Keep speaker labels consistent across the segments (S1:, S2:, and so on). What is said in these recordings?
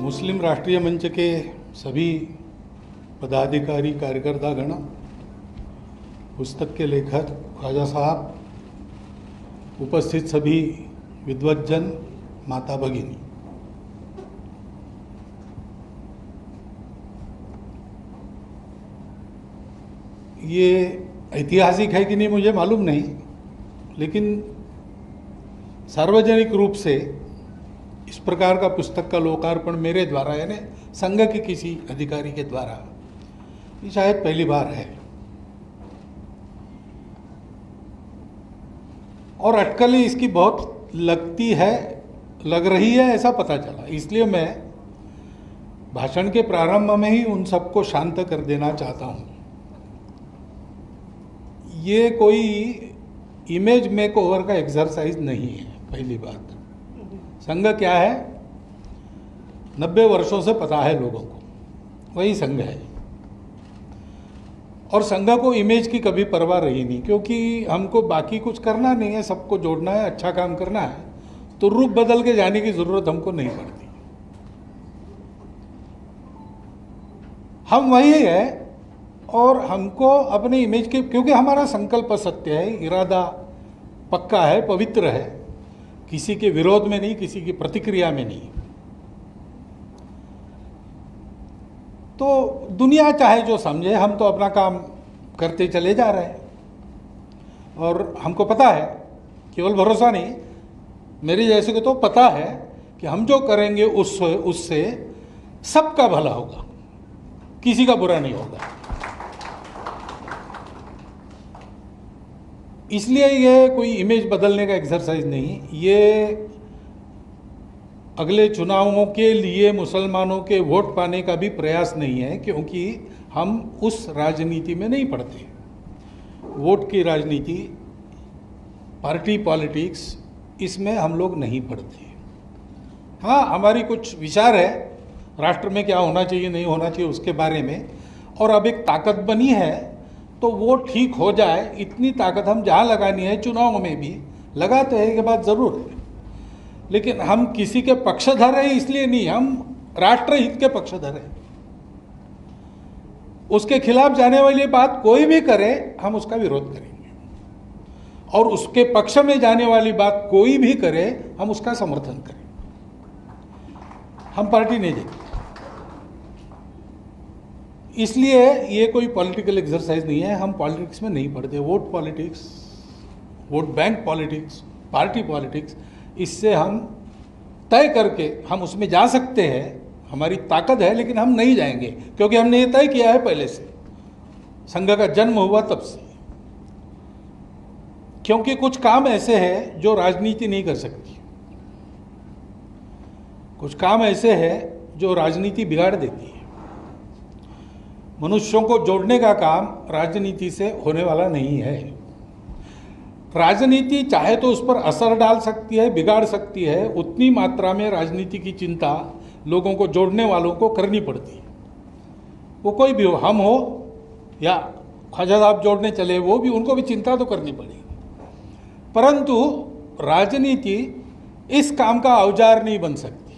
S1: मुस्लिम राष्ट्रीय मंच के सभी पदाधिकारी कार्यकर्तागण, पुस्तक के लेखक ख्वाजा साहब, उपस्थित सभी विद्वज्जन, माता भगिनी, ये ऐतिहासिक है कि नहीं मुझे मालूम नहीं, लेकिन सार्वजनिक रूप से इस प्रकार का पुस्तक का लोकार्पण मेरे द्वारा यानी संघ के किसी अधिकारी के द्वारा ये शायद पहली बार है। और अटकलें इसकी बहुत लग रही है ऐसा पता चला, इसलिए मैं भाषण के प्रारंभ में ही उन सबको शांत कर देना चाहता हूँ। ये कोई इमेज मेकओवर का एक्सरसाइज नहीं है। पहली बात, संघ क्या है 90 वर्षों से पता है लोगों को, वही संघ है। और संघ को इमेज की कभी परवाह रही नहीं, क्योंकि हमको बाकी कुछ करना नहीं है, सबको जोड़ना है, अच्छा काम करना है, तो रूप बदल के जाने की जरूरत हमको नहीं पड़ती। हम वही है और हमको अपनी इमेज के, क्योंकि हमारा संकल्प सत्य है, इरादा पक्का है, पवित्र है, किसी के विरोध में नहीं, किसी की प्रतिक्रिया में नहीं। तो दुनिया चाहे जो समझे, हम तो अपना काम करते चले जा रहे हैं। और हमको पता है, केवल भरोसा नहीं, मेरे जैसे को तो पता है कि हम जो करेंगे उससे सबका भला होगा, किसी का बुरा नहीं होगा। इसलिए ये कोई इमेज बदलने का एक्सरसाइज नहीं, ये अगले चुनावों के लिए मुसलमानों के वोट पाने का भी प्रयास नहीं है, क्योंकि हम उस राजनीति में नहीं पड़ते। वोट की राजनीति, पार्टी पॉलिटिक्स, इसमें हम लोग नहीं पड़ते। हाँ, हमारी कुछ विचार है राष्ट्र में क्या होना चाहिए, नहीं होना चाहिए, उसके बारे में। और अब एक ताकत बनी है तो वो ठीक हो जाए, इतनी ताकत हम जहाँ लगानी है, चुनाव में भी लगाते हैं, ये बात ज़रूर है। लेकिन हम किसी के पक्षधर हैं इसलिए नहीं, हम राष्ट्रहित के पक्षधर हैं। उसके खिलाफ जाने वाली बात कोई भी करे, हम उसका विरोध करेंगे, और उसके पक्ष में जाने वाली बात कोई भी करे, हम उसका समर्थन करें। हम पार्टी नहीं देखते। इसलिए ये कोई पॉलिटिकल एक्सरसाइज नहीं है, हम पॉलिटिक्स में नहीं पढ़ते। Vote politics, vote bank politics, party politics, इससे हम तय करके हम उसमें जा सकते हैं, हमारी ताकत है, लेकिन हम नहीं जाएंगे, क्योंकि हमने ये तय किया है पहले से, संघ का जन्म हुआ तब से। क्योंकि कुछ काम ऐसे हैं जो राजनीति नहीं कर सकती, कुछ काम ऐसे हैं जो राजनीति बिगाड़ देती है। मनुष्यों को जोड़ने का काम राजनीति से होने वाला नहीं है। राजनीति चाहे तो उस पर असर डाल सकती है, बिगाड़ सकती है, उतनी मात्रा में राजनीति की चिंता लोगों को जोड़ने वालों को करनी पड़ती है। वो कोई भी हो, हम हो या ख्वाजा साहब जोड़ने चले, वो भी, उनको भी चिंता तो करनी पड़ेगी। परंतु राजनीति इस काम का औजार नहीं बन सकती,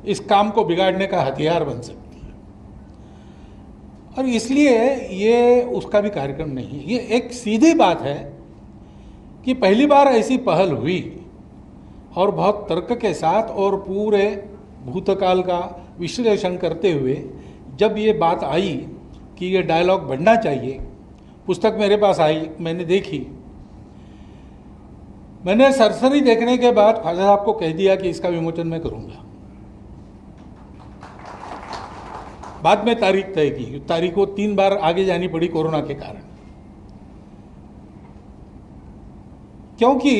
S1: इस काम को बिगाड़ने का हथियार बन सकती है। और इसलिए ये उसका भी कार्यक्रम नहीं है। ये एक सीधी बात है कि पहली बार ऐसी पहल हुई, और बहुत तर्क के साथ और पूरे भूतकाल का विश्लेषण करते हुए जब ये बात आई कि ये डायलॉग बढ़ना चाहिए, पुस्तक मेरे पास आई, मैंने देखी। मैंने सरसरी देखने के बाद ख्वाजा साहब को कह दिया कि इसका विमोचन मैं करूँगा। बाद में तारीख तय की, तारीख को 3 बार आगे जानी पड़ी कोरोना के कारण, क्योंकि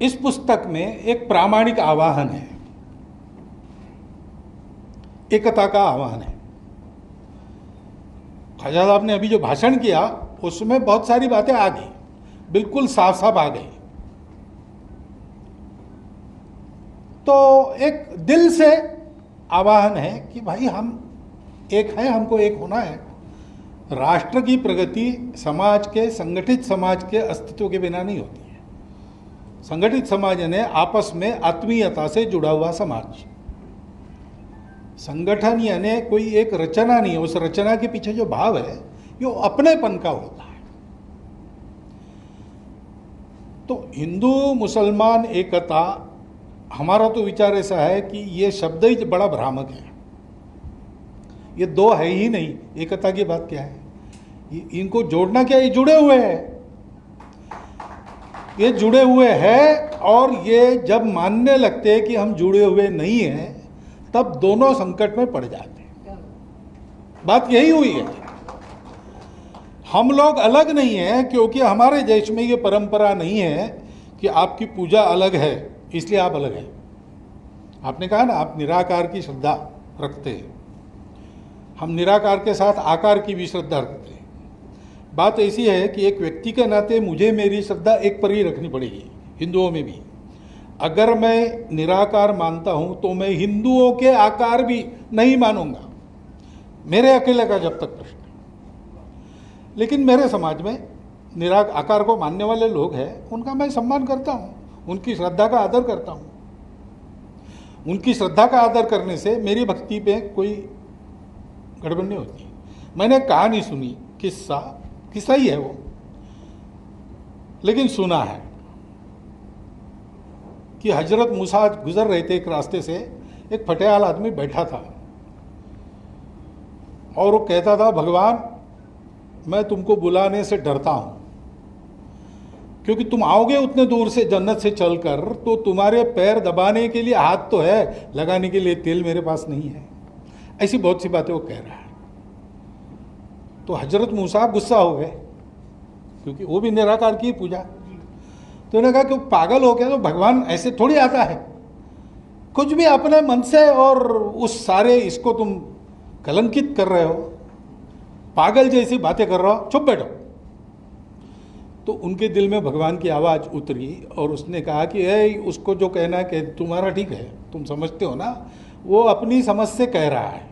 S1: इस पुस्तक में एक प्रामाणिक आह्वान है, एकता का आह्वान है। ख्वाजा साहब ने अभी जो भाषण किया उसमें बहुत सारी बातें आ गई, बिल्कुल साफ साफ आ गई। तो एक दिल से आह्वान है कि भाई हम एक है, हमको एक होना है। राष्ट्र की प्रगति समाज के, संगठित समाज के अस्तित्व के बिना नहीं होती है। संगठित समाज ने आपस में आत्मीयता से जुड़ा हुआ समाज, संगठन यानी कोई एक रचना नहीं है, उस रचना के पीछे जो भाव है ये अपनेपन का होता है। तो हिंदू मुसलमान एकता, हमारा तो विचार ऐसा है कि ये शब्द ही बड़ा भ्रामक है। ये दो है ही नहीं, एकता की बात क्या है? इनको जोड़ना क्या है? ये जुड़े हुए हैं, ये जुड़े हुए हैं। और ये जब मानने लगते हैं कि हम जुड़े हुए नहीं हैं, तब दोनों संकट में पड़ जाते हैं। बात यही हुई है। हम लोग अलग नहीं हैं क्योंकि हमारे देश में ये परंपरा नहीं है कि आपकी पूजा अलग है इसलिए आप अलग हैं। आपने कहा ना, आप निराकार की श्रद्धा रखते हैं, हम निराकार के साथ आकार की भी श्रद्धा रखते हैं। बात ऐसी है कि एक व्यक्ति के नाते मुझे मेरी श्रद्धा एक पर ही रखनी पड़ेगी, हिंदुओं में भी। अगर मैं निराकार मानता हूं तो मैं हिंदुओं के आकार भी नहीं मानूंगा, मेरे अकेले का जब तक प्रश्न। लेकिन मेरे समाज में आकार को मानने वाले लोग हैं, उनका मैं सम्मान करता हूं, उनकी श्रद्धा का आदर करता हूं। उनकी श्रद्धा का आदर करने से मेरी भक्ति पे कोई गड़बड़ नहीं होती। मैंने कहानी सुनी, किस्सा ही है वो, लेकिन सुना है कि हजरत मूसा गुजर रहे थे एक रास्ते से, एक फटेहाल आदमी बैठा था और वो कहता था, भगवान मैं तुमको बुलाने से डरता हूं क्योंकि तुम आओगे उतने दूर से जन्नत से चलकर, तो तुम्हारे पैर दबाने के लिए हाथ तो है, लगाने के लिए तेल मेरे पास नहीं है। ऐसी बहुत सी बातें वो कह रहा है। तो हजरत मूसा गुस्सा हो गए क्योंकि वो भी निराकार की पूजा। तो उन्होंने कहा कि पागल हो गया, तो भगवान ऐसे थोड़ी आता है, कुछ भी अपने मन से, और उस सारे इसको तुम कलंकित कर रहे हो, पागल जैसी बातें कर रहा हो, चुप बैठो। तो उनके दिल में भगवान की आवाज़ उतरी और उसने कहा कि उसको जो कहना है कि तुम्हारा ठीक है, तुम समझते हो ना, वो अपनी समझ से कह रहा है,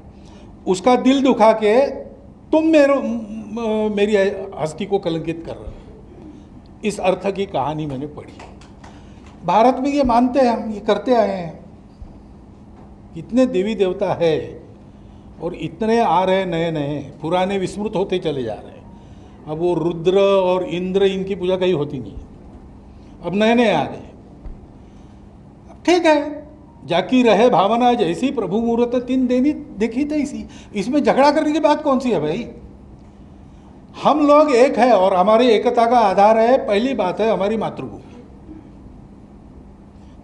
S1: उसका दिल दुखा के तुम मेरी हस्ती को कलंकित कर रहे हो। इस अर्थ की कहानी मैंने पढ़ी। भारत में ये मानते हैं, हम ये करते आए हैं। इतने देवी देवता है और इतने आ रहे नए नए, पुराने विस्मृत होते चले जा रहे हैं। अब वो रुद्र और इंद्र, इनकी पूजा कहीं होती नहीं, अब नए नए आ गए। ठीक है, जाकी रहे भावना जैसी, प्रभु मुहूर्त तीन देनी देखी तैसी। इसमें झगड़ा करने की बात कौन सी है भाई? हम लोग एक है और हमारी एकता का आधार है, पहली बात है हमारी मातृभूमि।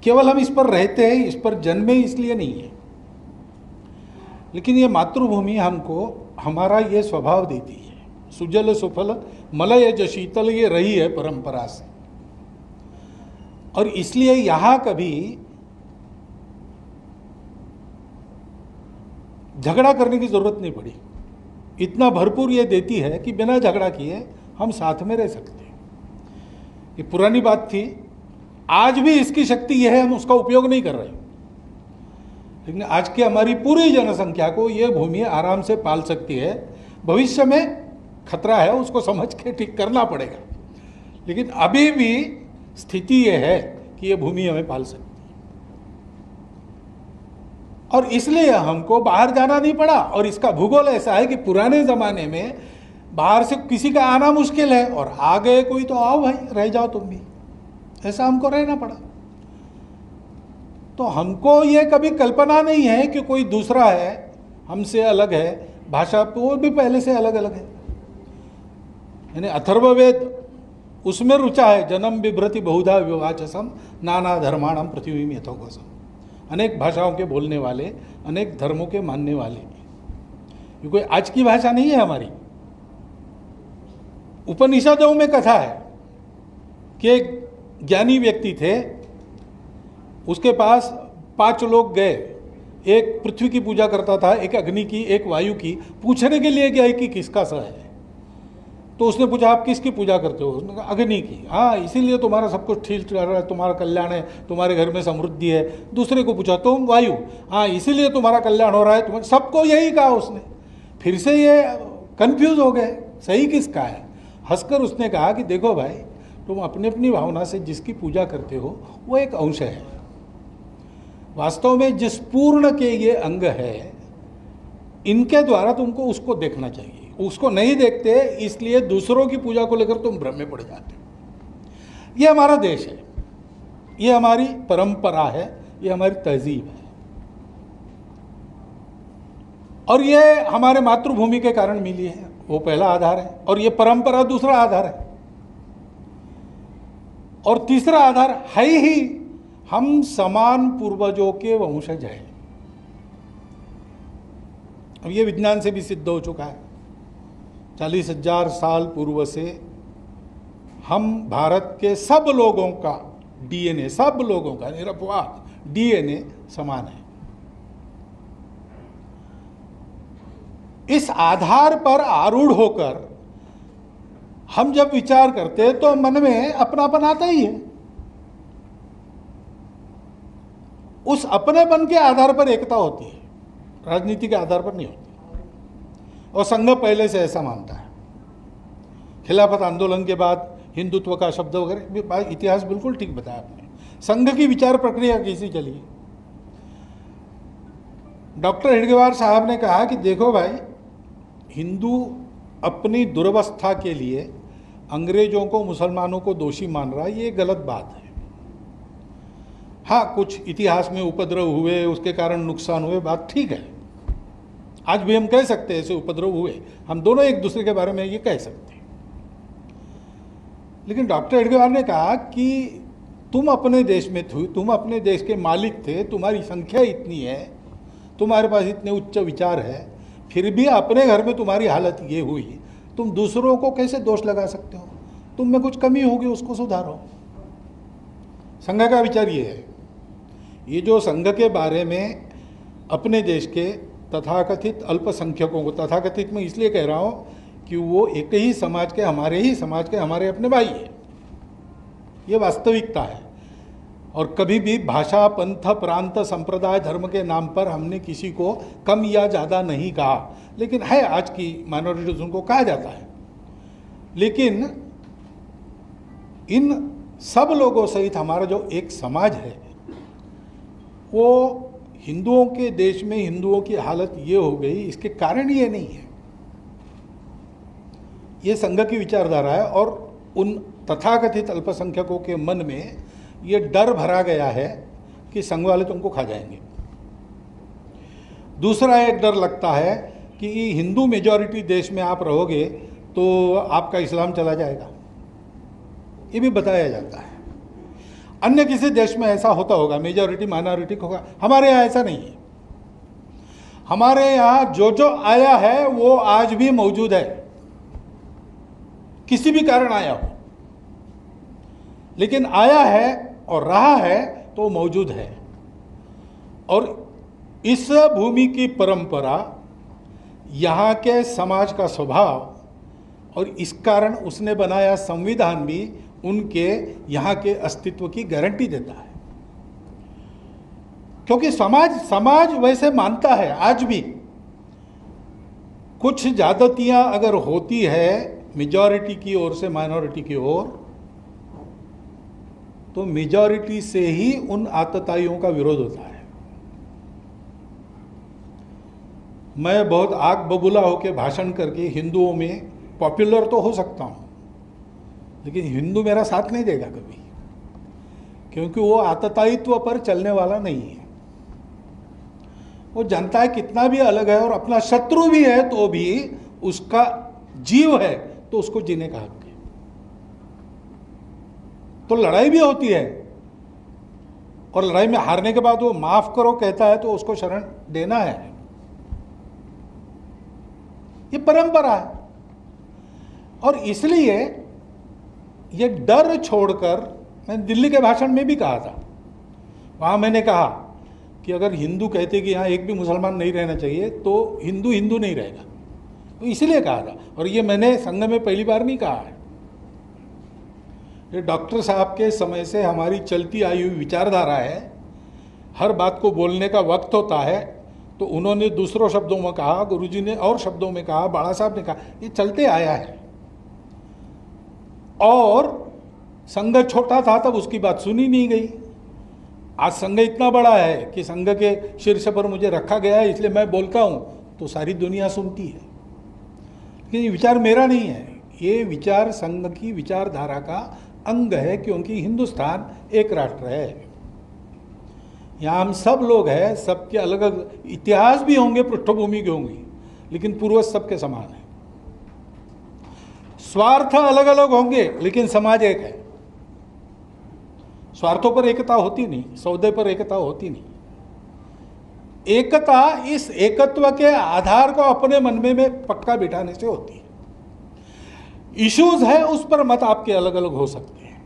S1: केवल हम इस पर रहते हैं, इस पर जन्मे इसलिए नहीं है, लेकिन ये मातृभूमि हमको हमारा ये स्वभाव देती है। सुजल सुफल मलय ज शीतल, ये रही है परंपरा से। और इसलिए यहां कभी झगड़ा करने की जरूरत नहीं पड़ी। इतना भरपूर ये देती है कि बिना झगड़ा किए हम साथ में रह सकते हैं। ये पुरानी बात थी, आज भी इसकी शक्ति यह है, हम उसका उपयोग नहीं कर रहे। लेकिन आज की हमारी पूरी जनसंख्या को ये भूमि आराम से पाल सकती है। भविष्य में खतरा है, उसको समझ के ठीक करना पड़ेगा, लेकिन अभी भी स्थिति यह है कि ये भूमि हमें पाल सकती है। और इसलिए हमको बाहर जाना नहीं पड़ा। और इसका भूगोल ऐसा है कि पुराने ज़माने में बाहर से किसी का आना मुश्किल है, और आ गए कोई तो आओ भाई, रह जाओ तुम भी, ऐसा हमको रहना पड़ा। तो हमको ये कभी कल्पना नहीं है कि कोई दूसरा है, हमसे अलग है। भाषा वो भी पहले से अलग अलग है। यानी अथर्ववेद उसमें रुचा है, जन्म बिभ्रति बहुधा विवाचसम नाना धर्माणम पृथ्वी में यथोघोषम। अनेक भाषाओं के बोलने वाले, अनेक धर्मों के मानने वाले। ये कोई आज की भाषा नहीं है हमारी। उपनिषदों में कथा है कि एक ज्ञानी व्यक्ति थे, उसके पास 5 लोग गए। एक पृथ्वी की पूजा करता था, एक अग्नि की, एक वायु की। पूछने के लिए गया कि किसका सा है। तो उसने पूछा, आप किसकी पूजा करते हो? उसने कहा अग्नि की। हाँ, इसीलिए तुम्हारा सब कुछ ठीक चल रहा है, तुम्हारा कल्याण है, तुम्हारे घर में समृद्धि है। दूसरे को पूछा, तुम वायु। हाँ, इसीलिए तुम्हारा कल्याण हो रहा है। तुम्हें सबको यही कहा उसने। फिर से ये कंफ्यूज हो गए, सही किसका है? हंसकर उसने कहा कि देखो भाई, तुम अपनी अपनी भावना से जिसकी पूजा करते हो वो एक अंश है। वास्तव में जिस पूर्ण के ये अंग है इनके द्वारा तुमको उसको देखना चाहिए, उसको नहीं देखते इसलिए दूसरों की पूजा को लेकर तुम भ्रम में पड़ जाते हो। ये हमारा देश है, ये हमारी परंपरा है, ये हमारी तहजीब है, और ये हमारे मातृभूमि के कारण मिली है, वो पहला आधार है। और ये परंपरा दूसरा आधार है। और तीसरा आधार है ही हम समान पूर्वजों के वंशज हैं। अब ये विज्ञान से भी सिद्ध हो चुका है। 40,000 साल पूर्व से हम भारत के सब लोगों का डीएनए, सब लोगों का निरपवाद डीएनए समान है। इस आधार पर आरूढ़ होकर हम जब विचार करते हैं तो मन में अपनापन आता ही है। उस अपनेपन के आधार पर एकता होती है, राजनीति के आधार पर नहीं होती। और संघ पहले से ऐसा मानता है। खिलाफत आंदोलन के बाद हिंदुत्व का शब्द वगैरह, इतिहास बिल्कुल ठीक बताया आपने। संघ की विचार प्रक्रिया कैसी चली। डॉक्टर हेडगेवार साहब ने कहा कि देखो भाई, हिंदू अपनी दुर्वस्था के लिए अंग्रेजों को, मुसलमानों को दोषी मान रहा है, ये गलत बात है। हाँ, कुछ इतिहास में उपद्रव हुए, उसके कारण नुकसान हुए, बात ठीक है। आज भी हम कह सकते हैं ऐसे उपद्रव हुए, हम दोनों एक दूसरे के बारे में ये कह सकते हैं। लेकिन डॉक्टर हेडगेवार ने कहा कि तुम अपने देश में थे, तुम अपने देश के मालिक थे, तुम्हारी संख्या इतनी है, तुम्हारे पास इतने उच्च विचार है, फिर भी अपने घर में तुम्हारी हालत ये हुई, तुम दूसरों को कैसे दोष लगा सकते हो? तुम में कुछ कमी होगी, उसको सुधारो। संघ का विचार ये है। ये जो संघ के बारे में अपने देश के तथाकथित अल्पसंख्यकों को, तथाकथित में इसलिए कह रहा हूँ कि वो एक ही समाज के, हमारे ही समाज के, हमारे अपने भाई है, ये वास्तविकता है। और कभी भी भाषा, पंथ, प्रांत, संप्रदाय, धर्म के नाम पर हमने किसी को कम या ज़्यादा नहीं कहा। लेकिन है, आज की माइनॉरिटीज उनको कहा जाता है। लेकिन इन सब लोगों सहित हमारा जो एक समाज है, वो हिंदुओं के देश में हिंदुओं की हालत ये हो गई, इसके कारण ये नहीं है। ये संघ की विचारधारा है। और उन तथाकथित अल्पसंख्यकों के मन में ये डर भरा गया है कि संघ वाले तुमको खा जाएंगे। दूसरा एक डर लगता है कि हिंदू मेजॉरिटी देश में आप रहोगे तो आपका इस्लाम चला जाएगा, ये भी बताया जाता है। अन्य किसी देश में ऐसा होता होगा, मेजॉरिटी माइनॉरिटी होगा, हमारे यहाँ ऐसा नहीं है। हमारे यहाँ जो जो आया है वो आज भी मौजूद है, किसी भी कारण आया हो, लेकिन आया है और रहा है तो मौजूद है। और इस भूमि की परंपरा, यहाँ के समाज का स्वभाव और इस कारण उसने बनाया संविधान भी उनके यहाँ के अस्तित्व की गारंटी देता है। क्योंकि समाज वैसे मानता है आज भी। कुछ ज्यादतियां अगर होती है मेजॉरिटी की ओर से माइनॉरिटी की ओर, तो मेजॉरिटी से ही उन आतताइयों का विरोध होता है। मैं बहुत आग बबूला होकर भाषण करके हिंदुओं में पॉपुलर तो हो सकता हूं, लेकिन हिंदू मेरा साथ नहीं देगा कभी, क्योंकि वो आततायित्व पर चलने वाला नहीं है। वो जानता है कितना भी अलग है और अपना शत्रु भी है तो भी उसका जीव है तो उसको जीने का हक है। तो लड़ाई भी होती है और लड़ाई में हारने के बाद वो माफ करो कहता है तो उसको शरण देना है। ये परंपरा है। और इसलिए ये डर छोड़कर, मैंने दिल्ली के भाषण में भी कहा था, वहां मैंने कहा कि अगर हिंदू कहते कि यहाँ एक भी मुसलमान नहीं रहना चाहिए तो हिंदू हिंदू नहीं रहेगा, तो इसलिए कहा था। और ये मैंने संघ में पहली बार नहीं कहा है, ये डॉक्टर साहब के समय से हमारी चलती आई हुई विचारधारा है। हर बात को बोलने का वक्त होता है तो उन्होंने दूसरों शब्दों में कहा, गुरुजी ने और शब्दों में कहा, बाला साहब ने कहा, ये चलते आया है। और संघ छोटा था तब उसकी बात सुनी नहीं गई। आज संघ इतना बड़ा है कि संघ के शीर्ष पर मुझे रखा गया है, इसलिए मैं बोलता हूँ तो सारी दुनिया सुनती है। लेकिन ये विचार मेरा नहीं है, ये विचार संघ की विचारधारा का अंग है, क्योंकि हिंदुस्तान एक राष्ट्र है। यहाँ हम सब लोग हैं, सबके अलग अलग इतिहास भी होंगे, पृष्ठभूमि की होंगी, लेकिन पूर्वज सबके समान है। स्वार्थ अलग अलग होंगे, लेकिन समाज एक है। स्वार्थों पर एकता होती नहीं, सौदे पर एकता होती नहीं। एकता इस एकत्व के आधार को अपने मन में पक्का बिठाने से होती है। इश्यूज है, उस पर मत आपके अलग अलग हो सकते हैं।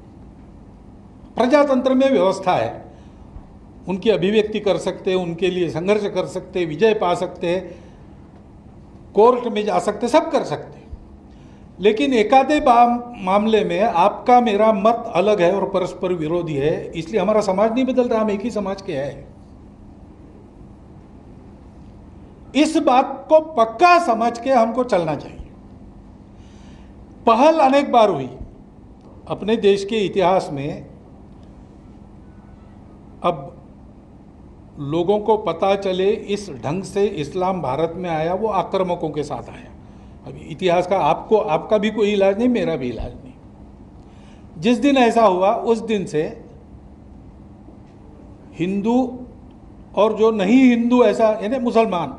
S1: प्रजातंत्र में व्यवस्था है, उनकी अभिव्यक्ति कर सकते हैं, उनके लिए संघर्ष कर सकते हैं, विजय पा सकते हैं, कोर्ट में जा सकते, सब कर सकते हैं। लेकिन एकाधे मामले में आपका मेरा मत अलग है और परस्पर विरोधी है, इसलिए हमारा समाज नहीं बदल रहा, हम एक ही समाज के हैं। इस बात को पक्का समझ के हमको चलना चाहिए। पहल अनेक बार हुई अपने देश के इतिहास में। अब लोगों को पता चले इस ढंग से इस्लाम भारत में आया, वो आक्रामकों के साथ आया। अभी इतिहास का आपका भी कोई इलाज नहीं, मेरा भी इलाज नहीं। जिस दिन ऐसा हुआ उस दिन से हिंदू और जो नहीं हिंदू, ऐसा यानी मुसलमान,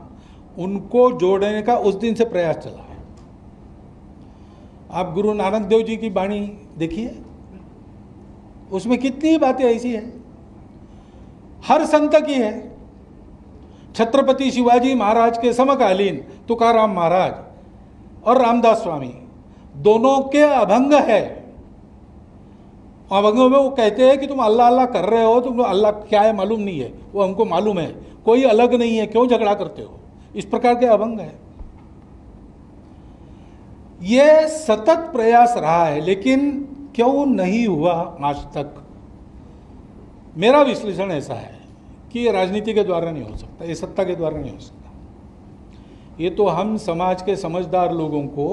S1: उनको जोड़ने का उस दिन से प्रयास चला है। आप गुरु नानक देव जी की वाणी देखिए, उसमें कितनी बातें ऐसी हैं, हर संत की है। छत्रपति शिवाजी महाराज के समकालीन तुकाराम महाराज और रामदास स्वामी दोनों के अभंग है। अभंगों में वो कहते हैं कि तुम अल्लाह अल्लाह कर रहे हो, तुम अल्लाह क्या है मालूम नहीं है, वो हमको मालूम है, कोई अलग नहीं है, क्यों झगड़ा करते हो। इस प्रकार के अभंग है। ये सतत प्रयास रहा है, लेकिन क्यों नहीं हुआ आज तक। मेरा विश्लेषण ऐसा है कि ये राजनीति के द्वारा नहीं हो सकता, ये सत्ता के द्वारा नहीं हो सकता। ये तो हम समाज के समझदार लोगों को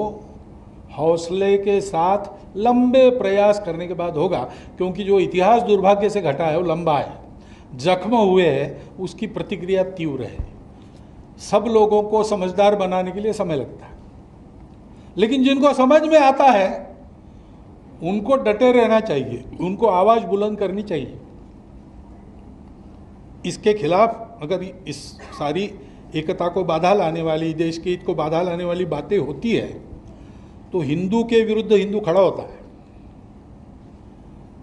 S1: हौसले के साथ लंबे प्रयास करने के बाद होगा, क्योंकि जो इतिहास दुर्भाग्य से घटा है वो लंबा है, जख्म हुए हैं, उसकी प्रतिक्रिया तीव्र है। सब लोगों को समझदार बनाने के लिए समय लगता है, लेकिन जिनको समझ में आता है उनको डटे रहना चाहिए, उनको आवाज बुलंद करनी चाहिए। इसके खिलाफ अगर इस सारी एकता को बाधा लाने वाली, देश के हित को बाधा लाने वाली बातें होती है, तो हिंदू के विरुद्ध हिंदू खड़ा होता है।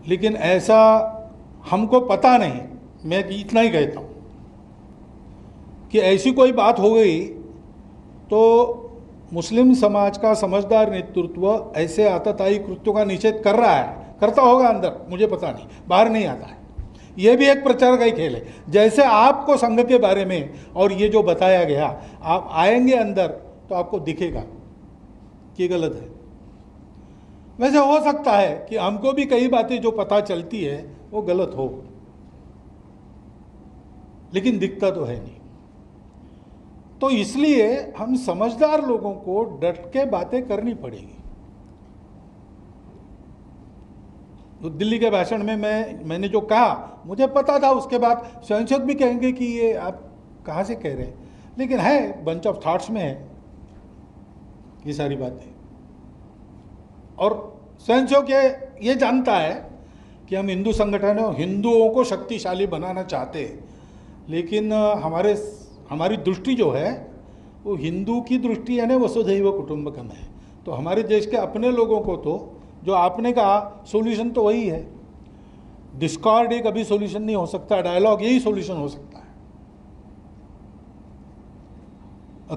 S1: लेकिन ऐसा हमको पता नहीं, मैं इतना ही कहता हूं कि ऐसी कोई बात हो गई तो मुस्लिम समाज का समझदार नेतृत्व ऐसे आतताई कृत्यों का निषेध कर रहा है, करता होगा अंदर, मुझे पता नहीं, बाहर नहीं आता है। यह भी एक प्रचार का ही खेल है। जैसे आपको संघ के बारे में और ये जो बताया गया, आप आएंगे अंदर तो आपको दिखेगा कि गलत है। वैसे हो सकता है कि हमको भी कई बातें जो पता चलती है वो गलत हो, लेकिन दिखता तो है नहीं। तो इसलिए हम समझदार लोगों को डट के बातें करनी पड़ेगी। तो दिल्ली के भाषण में मैंने जो कहा, मुझे पता था, उसके बाद संसद भी कहेंगे कि ये आप कहाँ से कह रहे हैं, लेकिन है बंच ऑफ थॉट्स में है ये सारी बातें। और संसद ये जानता है कि हम हिंदू संगठन है, हिंदुओं को शक्तिशाली बनाना चाहते हैं, लेकिन हमारी दृष्टि जो है वो हिंदू की दृष्टि है ना, वसुधैव कुटुंबकम है। तो हमारे देश के अपने लोगों को तो जो आपने कहा सॉल्यूशन तो वही है। डिस्कॉर्ड एक अभी सॉल्यूशन नहीं हो सकता, डायलॉग यही सॉल्यूशन हो सकता है।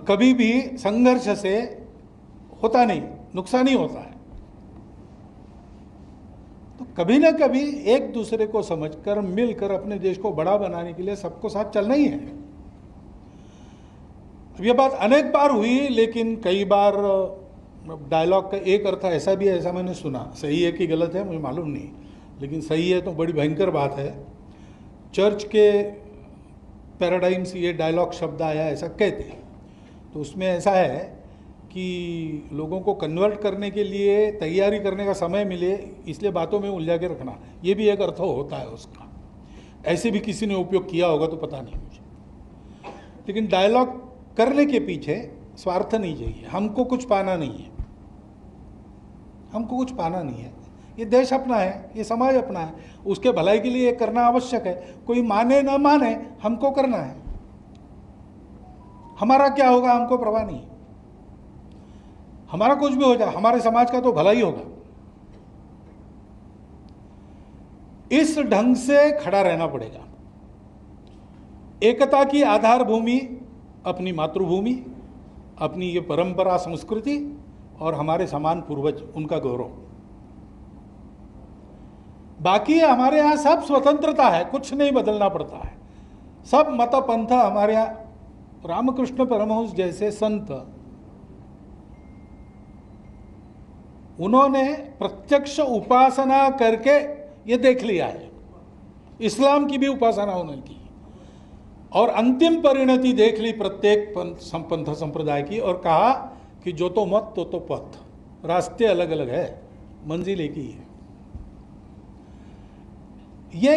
S1: कभी भी संघर्ष से होता नहीं, नुकसान ही होता है। तो कभी ना कभी एक दूसरे को समझकर मिलकर अपने देश को बड़ा बनाने के लिए सबको साथ चलना ही है। अब ये बात अनेक बार हुई, लेकिन कई बार डायलॉग का एक अर्थ ऐसा भी है, ऐसा मैंने सुना, सही है कि गलत है मुझे मालूम नहीं, लेकिन सही है तो बड़ी भयंकर बात है। चर्च के पैराडाइम से ये डायलॉग शब्द आया, ऐसा कहते हैं। तो उसमें ऐसा है कि लोगों को कन्वर्ट करने के लिए तैयारी करने का समय मिले, इसलिए बातों में उलझा के रखना, ये भी एक अर्थ होता है उसका। ऐसे भी किसी ने उपयोग किया होगा तो पता नहीं मुझे, लेकिन डायलॉग करने के पीछे स्वार्थ नहीं चाहिए, हमको कुछ पाना नहीं है, हमको कुछ पाना नहीं है। ये देश अपना है, ये समाज अपना है, उसके भलाई के लिए ये करना आवश्यक है। कोई माने ना माने, हमको करना है। हमारा क्या होगा हमको परवाह नहीं, हमारा कुछ भी हो जाए, हमारे समाज का तो भला ही होगा। इस ढंग से खड़ा रहना पड़ेगा। एकता की आधार भूमि अपनी मातृभूमि, अपनी ये परंपरा संस्कृति और हमारे समान पूर्वज, उनका गौरव। बाकी हमारे यहाँ सब स्वतंत्रता है, कुछ नहीं बदलना पड़ता है। सब मत पंथ हमारे यहाँ, रामकृष्ण परमहंस जैसे संत, उन्होंने प्रत्यक्ष उपासना करके ये देख लिया है। इस्लाम की भी उपासना उन्होंने की और अंतिम परिणति देख ली प्रत्येक पंथ संप्रदाय की, और कहा कि जो तो मत तो पथ, रास्ते अलग अलग है, मंजिल एक ही है।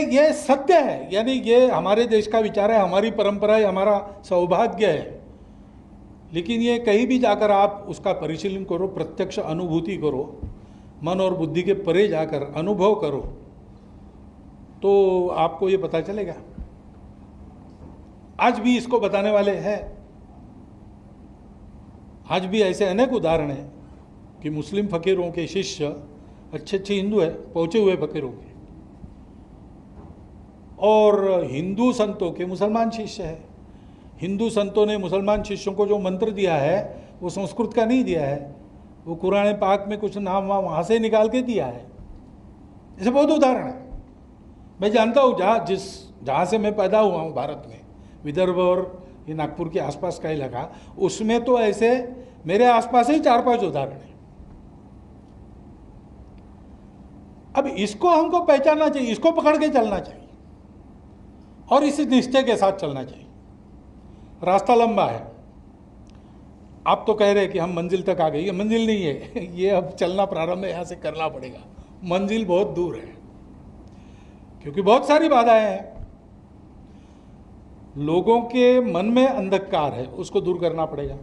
S1: ये सत्य है, यानी ये हमारे देश का विचार है, हमारी परंपरा है, हमारा सौभाग्य है। लेकिन ये कहीं भी जाकर आप उसका परिशीलन करो, प्रत्यक्ष अनुभूति करो, मन और बुद्धि के परे जाकर अनुभव करो, तो आपको ये पता चलेगा। आज भी इसको बताने वाले हैं, आज भी ऐसे अनेक उदाहरण हैं कि मुस्लिम फकीरों के शिष्य अच्छे अच्छे हिंदू है, पहुंचे हुए फकीरों के, और हिंदू संतों के मुसलमान शिष्य है। हिंदू संतों ने मुसलमान शिष्यों को जो मंत्र दिया है वो संस्कृत का नहीं दिया है, वो कुरान पाक में कुछ नाम वहाँ से निकाल के दिया है। ऐसे बहुत उदाहरण है। मैं जानता हूँ जहाँ से मैं पैदा हुआ हूँ भारत में, विदर्भ और ये नागपुर के आसपास का इलाका, उसमें तो ऐसे मेरे आसपास ही 4-5 उदाहरण हैं। अब इसको हमको पहचानना चाहिए, इसको पकड़ के चलना चाहिए और इस निश्चय के साथ चलना चाहिए। रास्ता लंबा है। आप तो कह रहे हैं कि हम मंजिल तक आ गए, ये मंजिल नहीं है, ये अब चलना प्रारंभ है, यहाँ से करना पड़ेगा। मंजिल बहुत दूर है, क्योंकि बहुत सारी बाधाएं हैं। लोगों के मन में अंधकार है, उसको दूर करना पड़ेगा।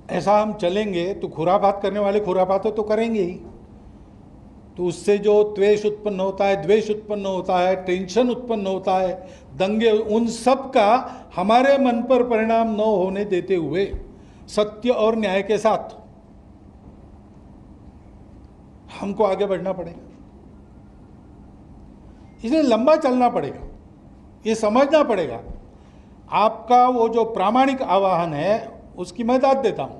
S1: ऐसा हम चलेंगे तो खुरापात करने वाले खुरापात तो करेंगे ही, तो उससे जो त्वेष उत्पन्न होता है, द्वेष उत्पन्न होता है, टेंशन उत्पन्न होता है, दंगे, उन सब का हमारे मन पर परिणाम न होने देते हुए सत्य और न्याय के साथ हमको आगे बढ़ना पड़ेगा। इसलिए लंबा चलना पड़ेगा, ये समझना पड़ेगा। आपका वो जो प्रामाणिक आह्वान है उसकी मैं दाद देता हूं।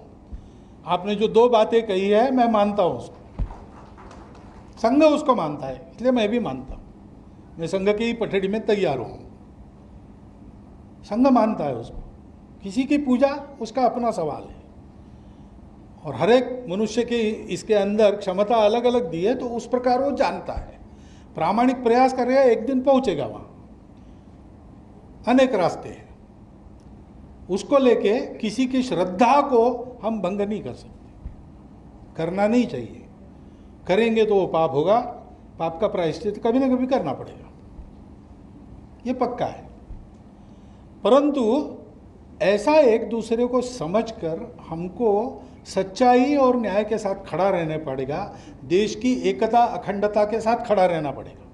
S1: आपने जो 2 बातें कही है मैं मानता हूं उसको, संघ उसको मानता है, इसलिए मैं भी मानता हूं। मैं संघ की ही पठड़ी में तैयार हूं। संघ मानता है उसको, किसी की पूजा उसका अपना सवाल है, और हर एक मनुष्य के इसके अंदर क्षमता अलग अलग दी है, तो उस प्रकार वो जानता है, प्रामाणिक प्रयास करेगा, एक दिन पहुंचेगा वहां। अनेक रास्ते हैं, उसको लेके किसी की श्रद्धा को हम भंग नहीं कर सकते, करना नहीं चाहिए। करेंगे तो वो पाप होगा, पाप का प्रायश्चित कभी ना कभी करना पड़ेगा, ये पक्का है। परंतु ऐसा एक दूसरे को समझकर हमको सच्चाई और न्याय के साथ खड़ा रहना पड़ेगा, देश की एकता अखंडता के साथ खड़ा रहना पड़ेगा।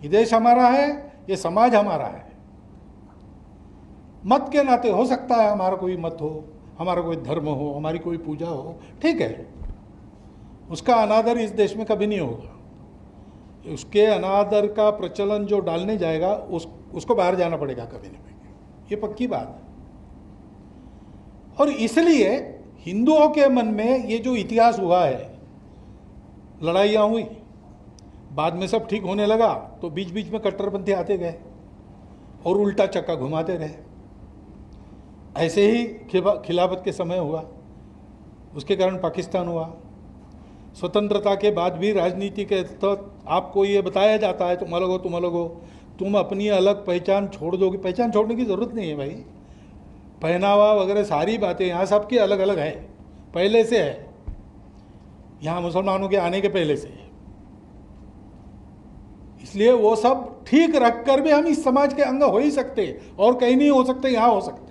S1: ये देश हमारा है, ये समाज हमारा है। मत के नाते हो सकता है हमारा कोई मत हो, हमारा कोई धर्म हो, हमारी कोई पूजा हो, ठीक है, उसका अनादर इस देश में कभी नहीं होगा। उसके अनादर का प्रचलन जो डालने जाएगा उसको बाहर जाना पड़ेगा कभी न कभी, ये पक्की बात है। और इसलिए हिंदुओं के मन में ये जो इतिहास हुआ है, लड़ाइयाँ हुई, बाद में सब ठीक होने लगा, तो बीच बीच में कट्टरपंथी आते गए और उल्टा चक्का घुमाते रहे। ऐसे ही खिलाफत के समय हुआ, उसके कारण पाकिस्तान हुआ। स्वतंत्रता के बाद भी राजनीति के तहत आपको ये बताया जाता है तुम अलग हो, तुम अपनी अलग पहचान छोड़ दोगे। पहचान छोड़ने की ज़रूरत नहीं है भाई, पहनावा वगैरह सारी बातें यहाँ सबकी अलग अलग है, पहले से है, यहाँ मुसलमानों के आने के पहले से है। इसलिए वो सब ठीक रखकर भी हम इस समाज के अंग हो ही सकते, और कहीं नहीं हो सकते, यहां हो सकते।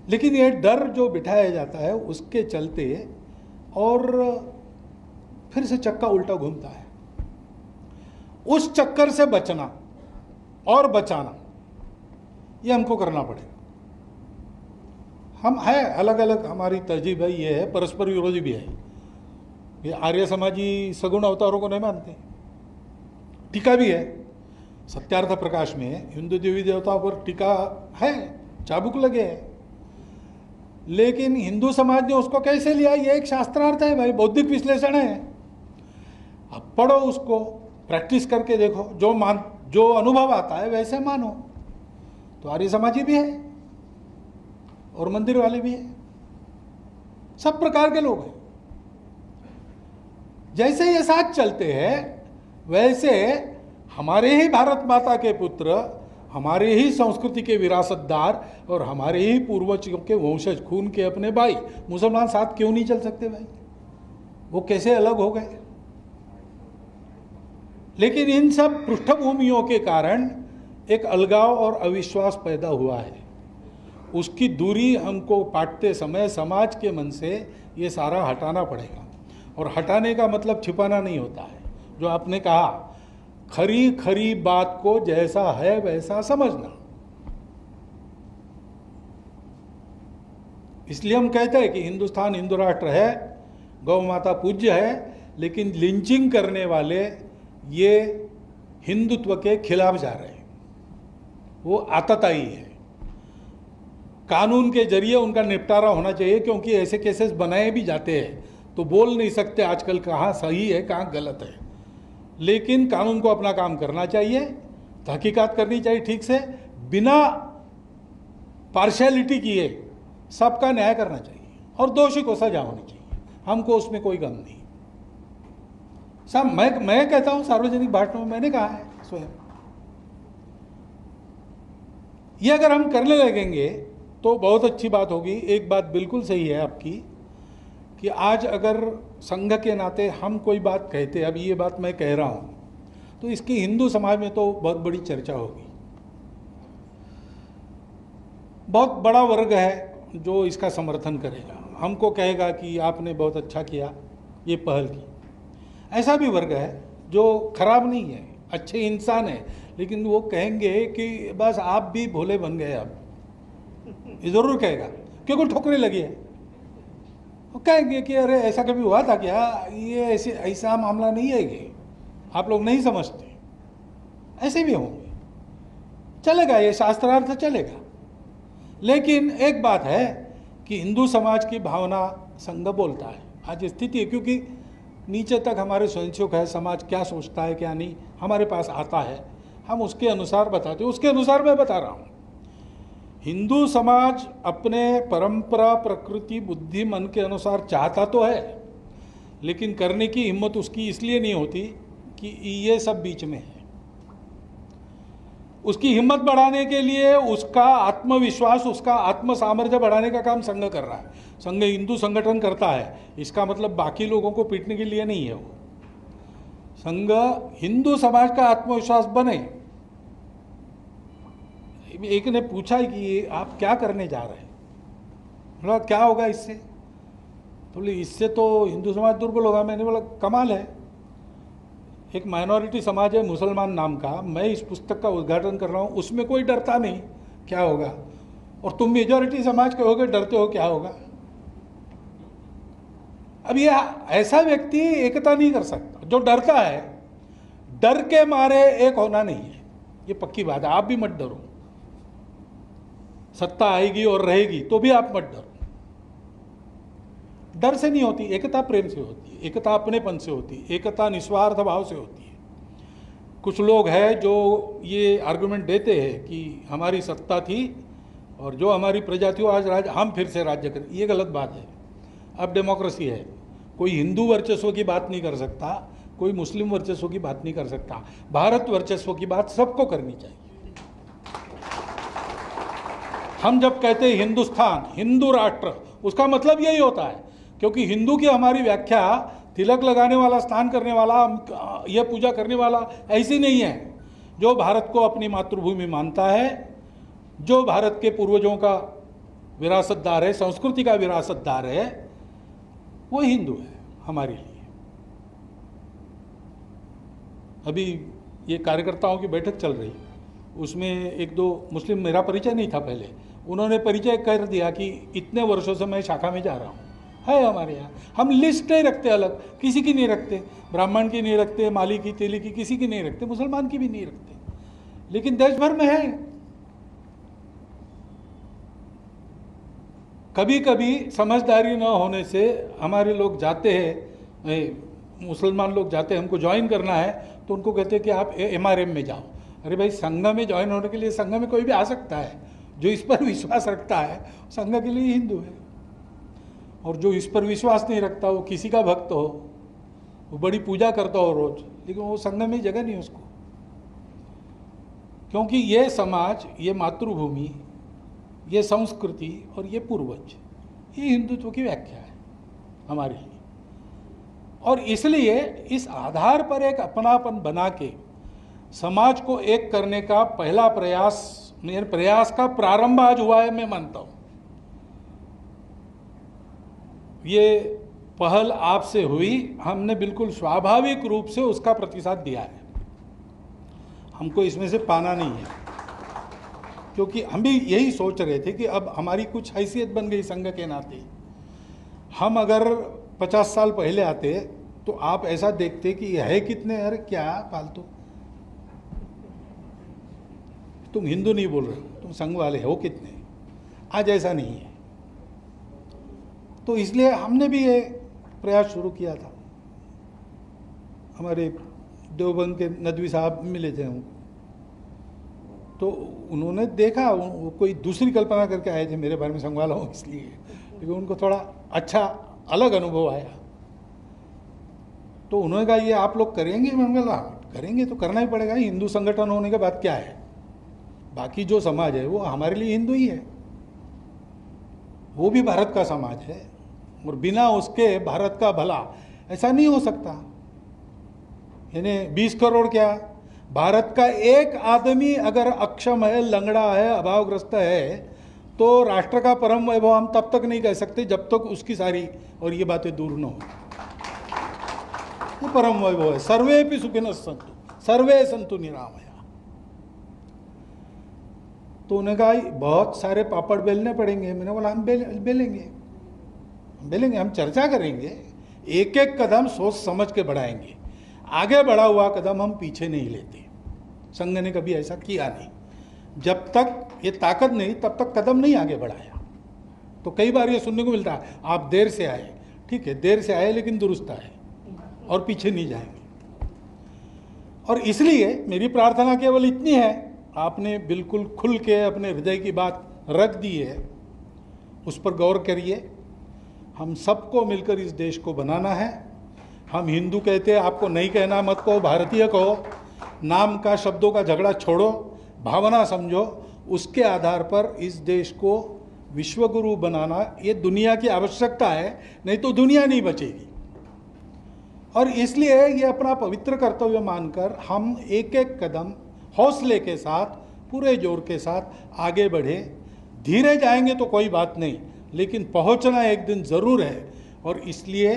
S1: लेकिन ये डर जो बिठाया जाता है उसके चलते और फिर से चक्का उल्टा घूमता है। उस चक्कर से बचना और बचाना ये हमको करना पड़ेगा। हम है अलग अलग, हमारी तरजीह भाई ये है, परस्पर विरोधी भी है। ये आर्य समाजी सगुण अवतारों को नहीं मानते, टीका भी है। सत्यार्थ प्रकाश में हिंदू देवी देवताओं पर टीका है, चाबुक लगे है। लेकिन हिंदू समाज ने उसको कैसे लिया, ये एक शास्त्रार्थ है भाई, बौद्धिक विश्लेषण है। अब पढ़ो उसको, प्रैक्टिस करके देखो, जो अनुभव आता है वैसे मानो। तो आर्य समाजी भी है और मंदिर वाले भी है, सब प्रकार के लोग हैं। जैसे ये साथ चलते हैं वैसे हमारे ही भारत माता के पुत्र, हमारे ही संस्कृति के विरासतदार और हमारे ही पूर्वजों के वंशज, खून के अपने भाई मुसलमान साथ क्यों नहीं चल सकते भाई? वो कैसे अलग हो गए? लेकिन इन सब पृष्ठभूमियों के कारण एक अलगाव और अविश्वास पैदा हुआ है। उसकी दूरी हमको पाटते समय समाज के मन से ये सारा हटाना पड़ेगा। और हटाने का मतलब छिपाना नहीं होता है। जो आपने कहा, खरी खरी बात को जैसा है वैसा समझना। इसलिए हम कहते हैं कि हिंदुस्तान हिंदू राष्ट्र है, गौ माता पूज्य है, लेकिन लिंचिंग करने वाले ये हिंदुत्व के खिलाफ जा रहे हैं। वो आतताई है। कानून के जरिए उनका निपटारा होना चाहिए, क्योंकि ऐसे केसेस बनाए भी जाते हैं तो बोल नहीं सकते आजकल कहाँ सही है कहाँ गलत है। लेकिन कानून को अपना काम करना चाहिए, तहकीकात करनी चाहिए ठीक से, बिना पार्शियलिटी किए सबका न्याय करना चाहिए और दोषी को सजा होनी चाहिए। हमको उसमें कोई गम नहीं। सब मैं कहता हूं सार्वजनिक भाषणों में, मैंने कहा है स्वयं। ये अगर हम करने लगेंगे तो बहुत अच्छी बात होगी। एक बात बिल्कुल सही है आपकी कि आज अगर संघ के नाते हम कोई बात कहते, अब ये बात मैं कह रहा हूं, तो इसकी हिंदू समाज में तो बहुत बड़ी चर्चा होगी। बहुत बड़ा वर्ग है जो इसका समर्थन करेगा, हमको कहेगा कि आपने बहुत अच्छा किया, ये पहल की। ऐसा भी वर्ग है जो खराब नहीं है, अच्छे इंसान है, लेकिन वो कहेंगे कि बस आप भी भोले बन गए। अब ये जरूर कहेगा क्योंकि ठोकने लगी है। वो कहेंगे कि अरे ऐसा कभी हुआ था क्या, ये ऐसा मामला नहीं है, ये आप लोग नहीं समझते। ऐसे भी होंगे, चलेगा, ये शास्त्रार्थ चलेगा। लेकिन एक बात है कि हिंदू समाज की भावना संघ बोलता है। आज स्थिति है क्योंकि नीचे तक हमारे स्वयंसेवक है, समाज क्या सोचता है क्या नहीं हमारे पास आता है, हम उसके अनुसार बताते हैं। उसके अनुसार मैं बता रहा हूँ, हिंदू समाज अपने परंपरा, प्रकृति, बुद्धि, मन के अनुसार चाहता तो है, लेकिन करने की हिम्मत उसकी इसलिए नहीं होती कि ये सब बीच में है। उसकी हिम्मत बढ़ाने के लिए उसका आत्मविश्वास, उसका आत्म सामर्थ्य बढ़ाने का काम संघ कर रहा है। संघ हिंदू संगठन करता है, इसका मतलब बाकी लोगों को पीटने के लिए नहीं है। वो संघ हिंदू समाज का आत्मविश्वास बने। एक ने पूछा कि आप क्या करने जा रहे हैं, बोला क्या होगा इससे, तो बोले इससे तो हिंदू समाज दुर्बल होगा। मैंने बोला कमाल है, एक माइनॉरिटी समाज है मुसलमान नाम का, मैं इस पुस्तक का उद्घाटन कर रहा हूँ, उसमें कोई डरता नहीं, क्या होगा, और तुम मेजॉरिटी समाज के होगे डरते हो, क्या होगा। अब ये ऐसा व्यक्ति एकता नहीं कर सकता जो डरता है। डर के मारे एक होना नहीं है, ये पक्की बात है। आप भी मत डरो, सत्ता आएगी और रहेगी तो भी आप मत डरो। डर से नहीं होती एकता, प्रेम से होती है, एकता अपनेपन से होती है, एकता निस्वार्थ भाव से होती है। कुछ लोग हैं जो ये आर्गुमेंट देते हैं कि हमारी सत्ता थी और जो हमारी प्रजा थी वो आज हम फिर से राज्य करें, ये गलत बात है। अब डेमोक्रेसी है, कोई हिंदू वर्चस्व की बात नहीं कर सकता, कोई मुस्लिम वर्चस्व की बात नहीं कर सकता, भारत वर्चस्व की बात सबको करनी चाहिए। हम जब कहते हैं हिंदुस्तान, हिंदू राष्ट्र, उसका मतलब यही होता है, क्योंकि हिंदू की हमारी व्याख्या तिलक लगाने वाला, स्नान करने वाला, यह पूजा करने वाला ऐसी नहीं है। जो भारत को अपनी मातृभूमि मानता है, जो भारत के पूर्वजों का विरासतदार है, संस्कृति का विरासतदार है, वो हिंदू है हमारे लिए। अभी ये कार्यकर्ताओं की बैठक चल रही, उसमें एक दो मुस्लिम, मेरा परिचय नहीं था पहले, उन्होंने परिचय कर दिया कि इतने वर्षों से मैं शाखा में जा रहा हूँ। है हमारे यहाँ, हम लिस्ट नहीं रखते, अलग किसी की नहीं रखते, ब्राह्मण की नहीं रखते, माली की, तेली की, किसी की नहीं रखते, मुसलमान की भी नहीं रखते, लेकिन देश भर में है। कभी कभी समझदारी न होने से हमारे लोग जाते हैं, मुसलमान लोग जाते हैं, हमको ज्वाइन करना है तो उनको कहते हैं कि आप MRM में जाओ। अरे भाई, संघ में ज्वाइन होने के लिए संघ में कोई भी आ सकता है। जो इस पर विश्वास रखता है संघ के लिए हिंदू है, और जो इस पर विश्वास नहीं रखता वो किसी का भक्त हो, वो बड़ी पूजा करता हो रोज, लेकिन वो संघ में जगह नहीं उसको। क्योंकि ये समाज, ये मातृभूमि, ये संस्कृति और ये पूर्वज, ये हिंदुत्व की व्याख्या है हमारे लिए। और इसलिए इस आधार पर एक अपनापन बना के समाज को एक करने का पहला प्रयास, मेरे प्रयास का प्रारंभ आज हुआ है, मैं मानता हूं। ये पहल आपसे हुई, हमने बिल्कुल स्वाभाविक रूप से उसका प्रतिसाद दिया है, हमको इसमें से पाना नहीं है, क्योंकि हम भी यही सोच रहे थे कि अब हमारी कुछ हैसियत बन गई संघ के नाते। हम अगर 50 साल पहले आते तो आप ऐसा देखते कि ये है कितने, अरे क्या फालतू, तुम हिंदू नहीं बोल रहे हो, तुम संघ वाले हो कितने। आज ऐसा नहीं है, तो इसलिए हमने भी ये प्रयास शुरू किया था। हमारे देवबंद के नदवी साहब मिले थे हमको, तो उन्होंने देखा, वो कोई दूसरी कल्पना करके आए थे मेरे बारे में, संघ वाला हूँ इसलिए, लेकिन उनको थोड़ा अच्छा अलग अनुभव आया। तो उन्होंने कहा ये आप लोग करेंगे? मैंने कहा करेंगे तो करना ही पड़ेगा, हिंदू संगठन होने के बाद क्या है, बाकी जो समाज है वो हमारे लिए हिंदू ही है, वो भी भारत का समाज है, और बिना उसके भारत का भला ऐसा नहीं हो सकता। यानी 20 करोड़ क्या, भारत का एक आदमी अगर अक्षम है, लंगड़ा है, अभावग्रस्त है, तो राष्ट्र का परम वैभव हम तब तक नहीं कह सकते जब तक उसकी सारी और ये बातें दूर न हो। वो परम वैभव है, सर्वेपि सुखिनः सन्तु, सर्वे सन्तु निरामया। तो उन्होंने कहा बहुत सारे पापड़ बेलने पड़ेंगे। मैंने बोला हम बेलेंगे, हम चर्चा करेंगे, एक एक कदम सोच समझ के बढ़ाएंगे, आगे बढ़ा हुआ कदम हम पीछे नहीं लेते। संघ ने कभी ऐसा किया नहीं, जब तक ये ताकत नहीं तब तक कदम नहीं आगे बढ़ाया। तो कई बार ये सुनने को मिलता है आप देर से आए, ठीक है देर से आए लेकिन दुरुस्त आए, और पीछे नहीं जाएंगे। और इसलिए मेरी प्रार्थना केवल इतनी है, आपने बिल्कुल खुल के अपने हृदय की बात रख दी है, उस पर गौर करिए। हम सबको मिलकर इस देश को बनाना है। हम हिंदू कहते हैं, आपको नहीं कहना मत कहो, भारतीय कहो, नाम का शब्दों का झगड़ा छोड़ो, भावना समझो। उसके आधार पर इस देश को विश्वगुरु बनाना ये दुनिया की आवश्यकता है, नहीं तो दुनिया नहीं बचेगी। और इसलिए ये अपना पवित्र कर्तव्य मानकर हम एक एक कदम हौसले के साथ, पूरे जोर के साथ आगे बढ़े। धीरे जाएंगे तो कोई बात नहीं, लेकिन पहुंचना एक दिन ज़रूर है। और इसलिए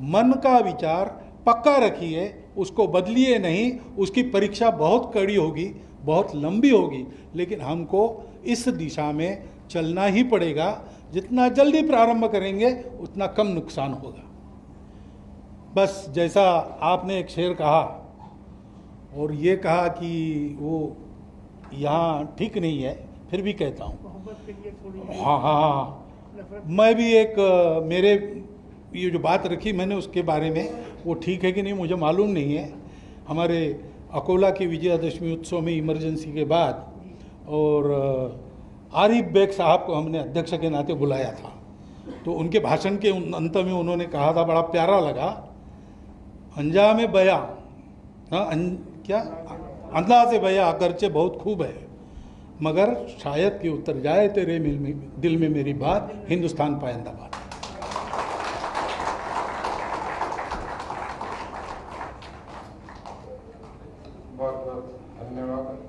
S1: मन का विचार पक्का रखिए, उसको बदलिए नहीं। उसकी परीक्षा बहुत कड़ी होगी, बहुत लंबी होगी, लेकिन हमको इस दिशा में चलना ही पड़ेगा। जितना जल्दी प्रारंभ करेंगे उतना कम नुकसान होगा। बस जैसा आपने एक शेर कहा और ये कहा कि वो यहाँ ठीक नहीं है, फिर भी कहता हूँ हाँ, मैं भी एक मेरे ये जो बात रखी मैंने उसके बारे में, वो ठीक है कि नहीं मुझे मालूम नहीं है। हमारे अकोला की विजयादशमी उत्सव में इमरजेंसी के बाद, और आरिफ बेग साहब को हमने अध्यक्ष के नाते बुलाया था, तो उनके भाषण के अंत में उन्होंने कहा था, बड़ा प्यारा लगा, अंजाम बया, हाँ क्या अंदाज़ बया अगरचे बहुत खूब है, मगर शायद कि उतर जाए तेरे दिल में मेरी बात, हिंदुस्तान पाइंदाबाद।
S2: बहुत बहुत धन्यवाद।